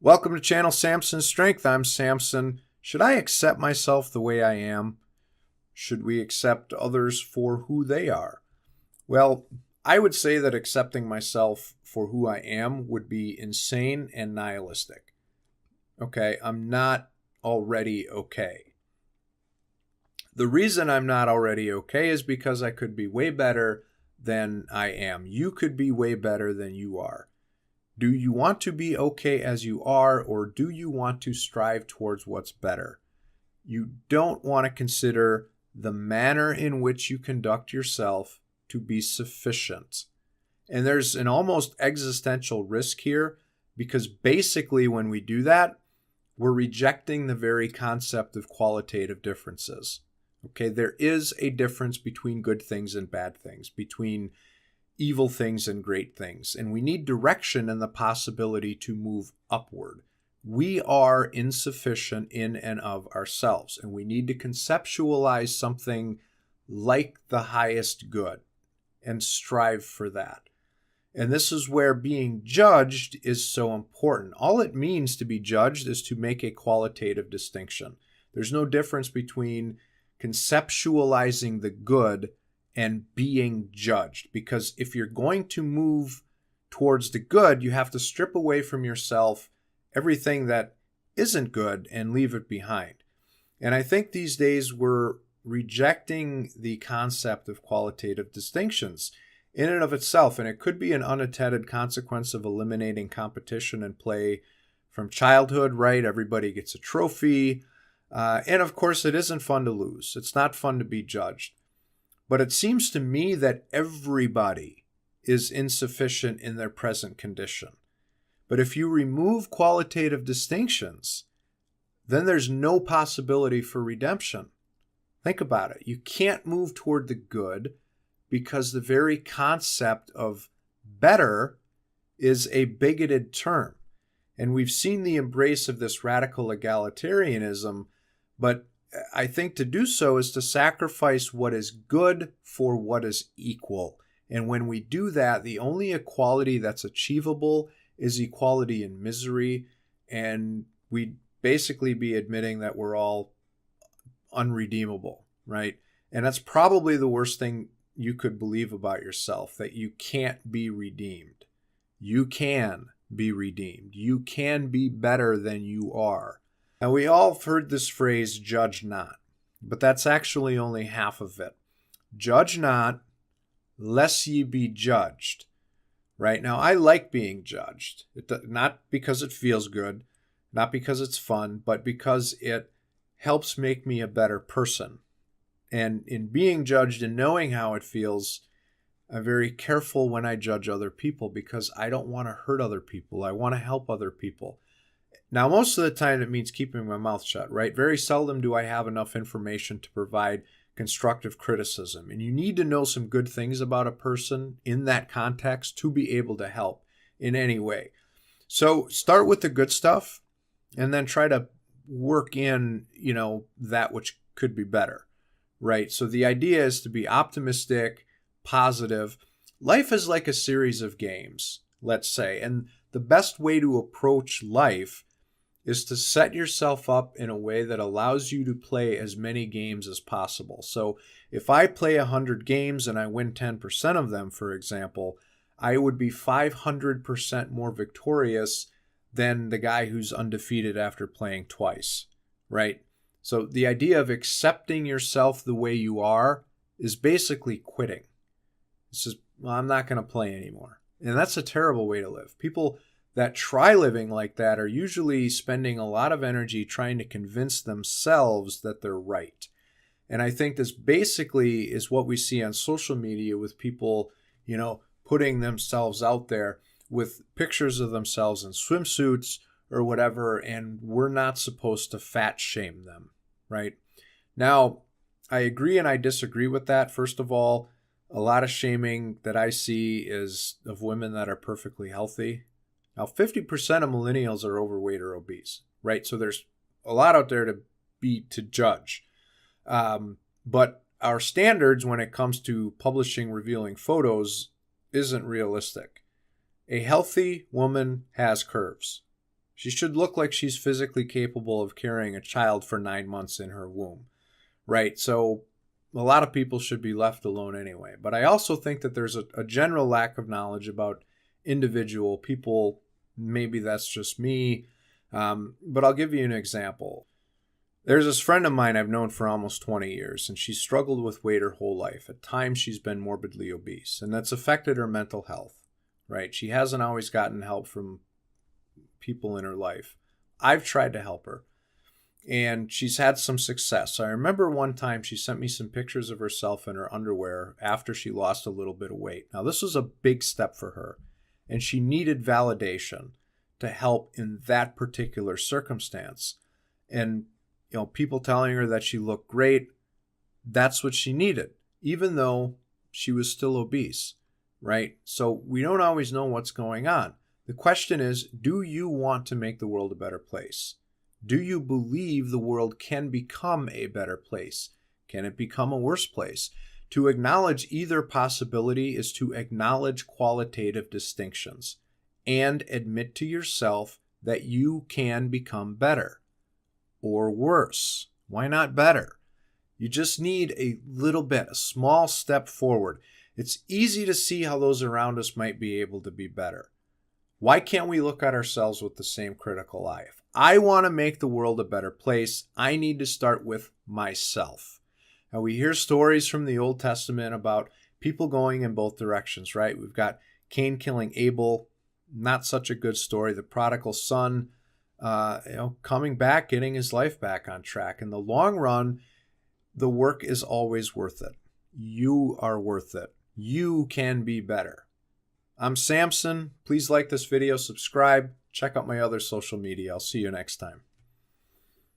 Welcome to Channel Samson Strength. I'm Samson. Should I accept myself the way I am? Should we accept others for who they are? Well, I would say that accepting myself for who I am would be insane and nihilistic. Okay, I'm not already okay. The reason I'm not already okay is because I could be way better than I am. You could be way better than you are. Do you want to be okay as you are, or do you want to strive towards what's better? You don't want to consider the manner in which you conduct yourself to be sufficient. And there's an almost existential risk here because basically when we do that, we're rejecting the very concept of qualitative differences. Okay, there is a difference between good things and bad things, between evil things and great things, and we need direction and the possibility to move upward. We are insufficient in and of ourselves, and we need to conceptualize something like the highest good and strive for that. And this is where being judged is so important. All it means to be judged is to make a qualitative distinction. There's no difference between conceptualizing the good and being judged, because if you're going to move towards the good, you have to strip away from yourself everything that isn't good and leave it behind. And I think these days we're rejecting the concept of qualitative distinctions in and of itself, and it could be an unintended consequence of eliminating competition and play from childhood, right? Everybody gets a trophy. And of course, it isn't fun to lose. It's not fun to be judged. But it seems to me that everybody is insufficient in their present condition. But if you remove qualitative distinctions, then there's no possibility for redemption. Think about it. You can't move toward the good because the very concept of better is a bigoted term. And we've seen the embrace of this radical egalitarianism, but I think to do so is to sacrifice what is good for what is equal. And when we do that, the only equality that's achievable is equality in misery. And we'd basically be admitting that we're all unredeemable, right? And that's probably the worst thing you could believe about yourself, that you can't be redeemed. You can be redeemed. You can be better than you are. Now, we all have heard this phrase, judge not, but that's actually only half of it. Judge not, lest ye be judged. Right? Now, I like being judged, not because it feels good, not because it's fun, but because it helps make me a better person. And in being judged and knowing how it feels, I'm very careful when I judge other people because I don't want to hurt other people. I want to help other people. Now, most of the time it means keeping my mouth shut, right? Very seldom do I have enough information to provide constructive criticism. And you need to know some good things about a person in that context to be able to help in any way. So start with the good stuff and then try to work in, that which could be better, right? So the idea is to be optimistic, positive. Life is like a series of games, let's say. And the best way to approach life is to set yourself up in a way that allows you to play as many games as possible. So if I play 100 games and I win 10% of them, for example, I would be 500% more victorious than the guy who's undefeated after playing twice, right? So the idea of accepting yourself the way you are is basically quitting. It's just, well, I'm not going to play anymore. And that's a terrible way to live. People that try living like that are usually spending a lot of energy trying to convince themselves that they're right. And I think this basically is what we see on social media with people, putting themselves out there with pictures of themselves in swimsuits or whatever, and we're not supposed to fat shame them, right? Now, I agree and I disagree with that. First of all, a lot of shaming that I see is of women that are perfectly healthy. Now, 50% of millennials are overweight or obese, right? So there's a lot out there to judge. But our standards when it comes to publishing revealing photos isn't realistic. A healthy woman has curves. She should look like she's physically capable of carrying a child for 9 months in her womb, right? So a lot of people should be left alone anyway. But I also think that there's a general lack of knowledge about individual people. Maybe that's just me, but I'll give you an example. There's this friend of mine I've known for almost 20 years, and she's struggled with weight her whole life. At times, she's been morbidly obese, and that's affected her mental health, right? She hasn't always gotten help from people in her life. I've tried to help her, and she's had some success. I remember one time she sent me some pictures of herself in her underwear after she lost a little bit of weight. Now, this was a big step for her, and she needed validation to help in that particular circumstance. And people telling her that she looked great, that's what she needed, even though she was still obese, right? So we don't always know what's going on. The question is, do you want to make the world a better place? Do you believe the world can become a better place? Can it become a worse place? To acknowledge either possibility is to acknowledge qualitative distinctions and admit to yourself that you can become better. Or worse. Why not better? You just need a little bit, a small step forward. It's easy to see how those around us might be able to be better. Why can't we look at ourselves with the same critical eye? If I want to make the world a better place, I need to start with myself. Now, we hear stories from the Old Testament about people going in both directions, right? We've got Cain killing Abel, not such a good story. The prodigal son, coming back, getting his life back on track. In the long run, the work is always worth it. You are worth it. You can be better. I'm Samson. Please like this video, subscribe, check out my other social media. I'll see you next time.